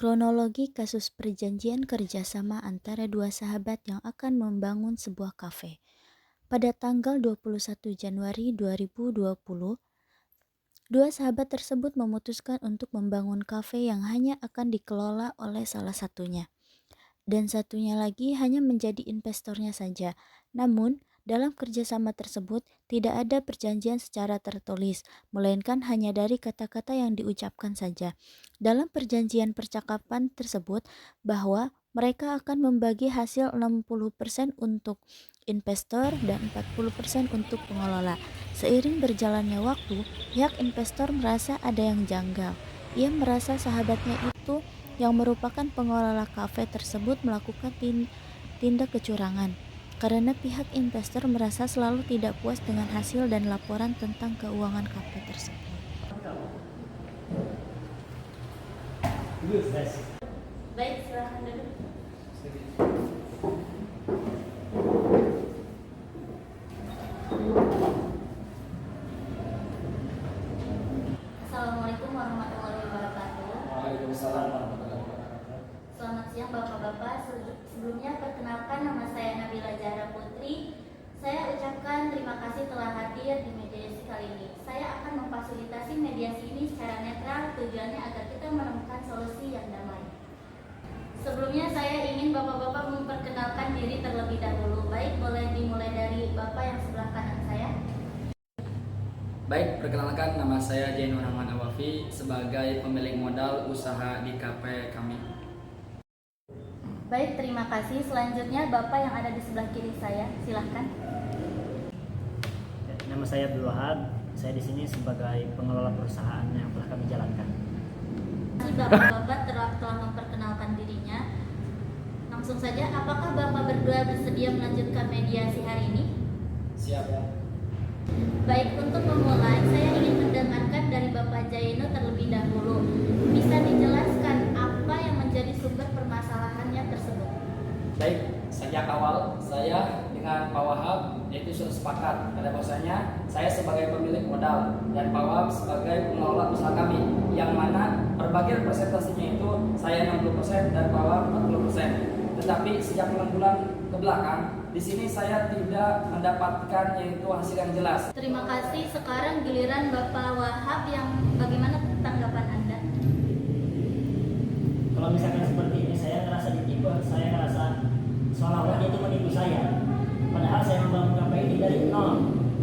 Kronologi kasus perjanjian kerjasama antara dua sahabat yang akan membangun sebuah kafe. Pada tanggal 21 Januari 2020, dua sahabat tersebut memutuskan untuk membangun kafe yang hanya akan dikelola oleh salah satunya, dan satunya lagi hanya menjadi investornya saja. Namun, dalam kerjasama tersebut tidak ada perjanjian secara tertulis, melainkan hanya dari kata-kata yang diucapkan saja. Dalam perjanjian percakapan tersebut bahwa mereka akan membagi hasil 60% untuk investor dan 40% untuk pengelola. Seiring berjalannya waktu, pihak investor merasa ada yang janggal. Ia merasa sahabatnya itu yang merupakan pengelola kafe tersebut melakukan tindak kecurangan. Karena pihak investor merasa selalu tidak puas dengan hasil dan laporan tentang keuangan kafe tersebut. Baik, silakan duduk. Assalamualaikum warahmatullahi wabarakatuh. Waalaikumsalam warahmatullahi wabarakatuh. Selamat siang Bapak-Bapak. Sebelumnya perkenalkan, nama saya Nabila Zahra Putri. Saya ucapkan terima kasih telah hadir di mediasi kali ini. Saya akan memfasilitasi mediasi ini secara netral, tujuannya agar kita menemukan solusi yang damai. Sebelumnya saya ingin Bapak-Bapak memperkenalkan diri terlebih dahulu. Baik, boleh dimulai dari Bapak yang sebelah kanan saya. Baik, perkenalkan nama saya Jainur Rahman Awafi sebagai pemilik modal usaha di kafe kami. Baik, terima kasih. Selanjutnya Bapak yang ada di sebelah kiri saya, silahkan. Nama saya Abdul Wahab. Saya di sini sebagai pengelola perusahaan yang telah kami jalankan. Terima kasih Bapak-Bapak telah memperkenalkan dirinya. Langsung saja, apakah Bapak berdua bersedia melanjutkan mediasi hari ini? Siap ya. Baik, untuk memulai, saya ingin mendengarkan dari Bapak Jaino terlebih dahulu. Bisa dijelaskan apa yang menjadi sumber permasalahannya tersebut? Baik, sejak awal saya dengan Pak Wahab yaitu sudah sepakat pada bahwasanya saya sebagai pemilik modal dan Pak Wahab sebagai pengelola usaha kami, yang mana perbagian presentasinya itu saya 60% dan Pak Wahab 40%. Tetapi sejak bulan-bulan ke belakang di sini saya tidak mendapatkan yaitu hasil yang jelas. Terima kasih. Sekarang giliran Bapak Wahab, yang bagaimana tanggapan Anda? Kalau misalkan seperti ini, saya ngerasa ditipu, saya ngerasa seolah-olah dia itu menipu saya. Padahal saya membangun kafe ini dari nol.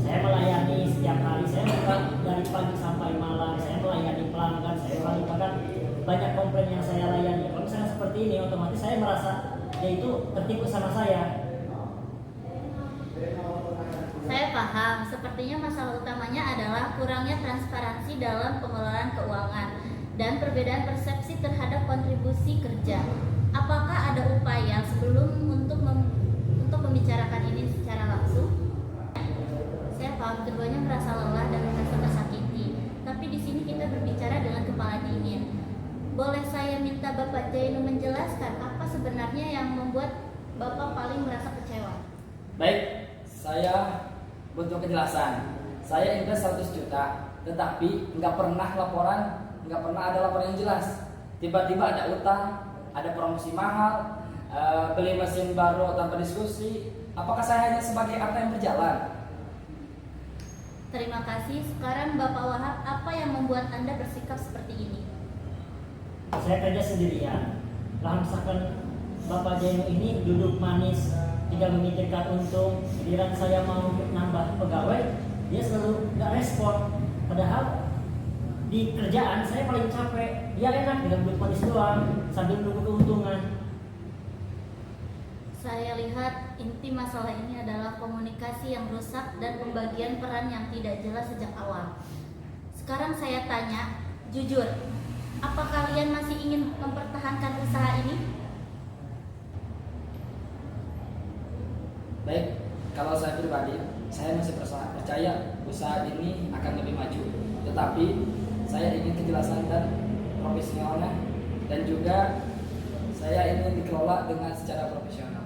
Saya melayani setiap hari, saya buka dari pagi sampai malam, saya melayani pelanggan, saya melayani bahkan banyak komplain yang saya layani. Kalau misalnya seperti ini, otomatis saya merasa dia itu tertipu sama saya. Saya paham, sepertinya masalah utamanya adalah kurangnya transparansi dalam pengelolaan keuangan dan perbedaan persepsi terhadap kontribusi kerja. Apakah ada upaya sebelum untuk membicarakan ini secara langsung? Saya paham keduanya merasa lelah dan merasa tersakiti, tapi di sini kita berbicara dengan kepala dingin. Boleh saya minta Bapak Jainu menjelaskan apa sebenarnya yang membuat Bapak paling merasa kecewa? Baik, saya butuh kejelasan. Saya invest 100 juta, tetapi nggak pernah ada laporan yang jelas. Tiba-tiba ada utang, ada promosi mahal, beli mesin baru tanpa diskusi. Apakah saya hanya sebagai apa yang berjalan? Terima kasih. Sekarang Bapak Wahab, apa yang membuat Anda bersikap seperti ini? Saya kerja sendirian. Lah misalkan Bapak Jainu ini duduk manis, tidak memikirkan untung. Giliran saya mau nambah pegawai, dia selalu nggak respon. Padahal di kerjaan saya paling capek. Dia enak dengan duduk manis doang sambil menunggu keuntungan. Saya lihat inti masalah ini adalah komunikasi yang rusak dan pembagian peran yang tidak jelas sejak awal. Sekarang saya tanya, jujur, apa kalian masih ingin mempertahankan usaha ini? Baik, kalau saya pribadi, saya masih percaya usaha ini akan lebih maju. Tetapi saya ingin kejelasan dan profesionalnya, dan juga saya ingin dikelola dengan secara profesional.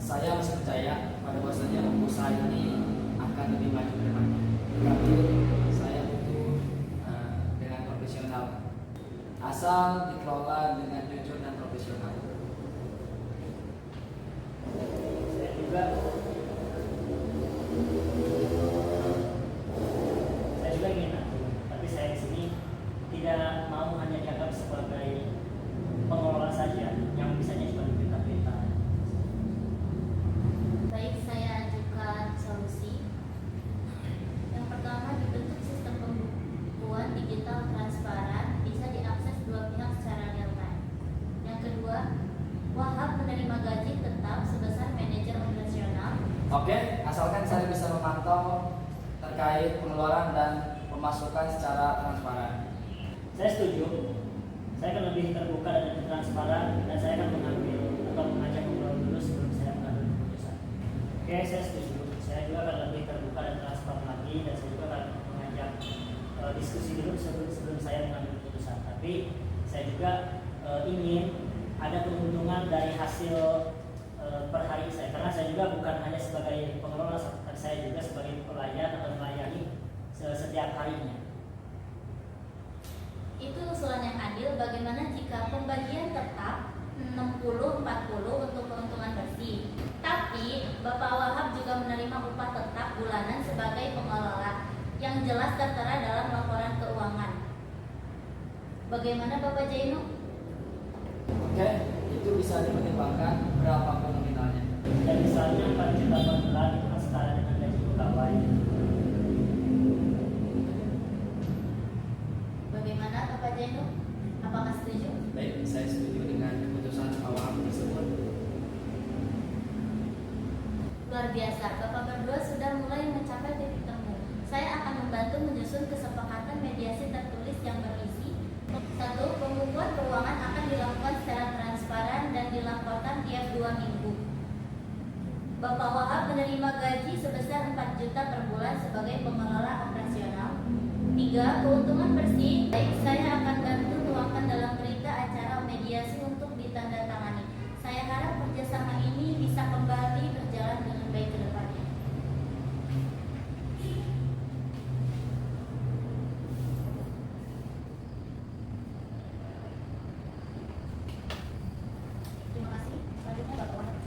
Saya masih percaya pada bahwasanya usaha ini akan lebih maju ke depannya. Tetapi saya butuh dengan profesional. asal dikelola dengan jujur dan profesional. Saya juga ingin atur, tapi saya di sini tidak mau hanya dianggap sebagai pengelola saja yang bisanya cuma perintah-perintah. Baik, saya ajukan solusi. Yang pertama, dibentuk sistem pembukuan digital transparan, bisa diakses dua pihak secara real time. Yang kedua, Wahab menerima gaji tetap sebesar manajer operasional. Oke, asalkan saya bisa memantau terkait pengeluaran dan pemasukan secara transparan. Saya setuju. Saya akan lebih terbuka dan lebih transparan, dan saya akan mengambil atau mengajak ngobrol dulu sebelum saya mengambil keputusan. Oke, saya setuju. Saya juga akan lebih terbuka dan transparan lagi, dan saya juga akan mengajak diskusi dulu sebelum saya mengambil keputusan. Tapi saya juga ingin ada keuntungan dari hasil per hari saya, karena saya juga bukan hanya sebagai pengelola, tapi saya juga sebagai pelayan atau melayani setiap harinya. Itu usulan yang adil. Bagaimana jika pembagian tetap 60-40 untuk keuntungan bersih, tapi Bapak Wahab juga menerima upah tetap bulanan sebagai pengelola yang jelas tertera dalam laporan keuangan? Bagaimana Bapak Jainu? Oke, itu bisa dipertimbangkan berapapun nominalnya. Dan misalnya 4 juta per bulan itu kan setara dengan gaji pegawai. Bagaimana Bapak Jainu? Apakah setuju? Baik, saya setuju dengan keputusan Pak Wahab tersebut. Luar biasa, Bapak berdua sudah mulai mencapai titik temu. Saya akan membantu menyusun kesepakatan mediasi tertulis yang berisi: 1. Pembukuan keuangan akan dilakukan secara transparan dan dilaporkan tiap 2 minggu. Bapak Wahab menerima gaji sebesar 4 juta per bulan sebagai pengelola operasional. 3. Keuntungan bersih. Baik, saya akan bantu tuangkan dalam berita acara mediasi untuk ditandatangani. Saya harap kerjasama ini bisa kembali berjalan dengan baik ke depannya. Terima kasih. Selanjutnya Bapak Wahab.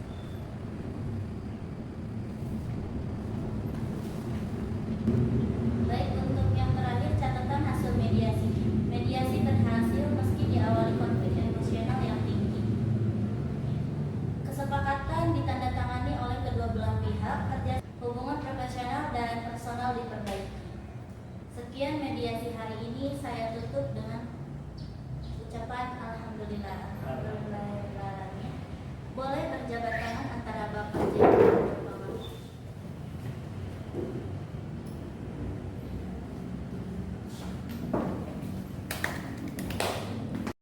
Baik, untuk yang terakhir catatan hasil mediasi. Mediasi berhasil meski diawali konflik emosional yang tinggi. Kesepakatan ditandatangani oleh kedua belah pihak, kerja hubungan profesional dan personal diperbaiki. Sekian mediasi hari ini, saya tutup dengan ucapan alhamdulillah.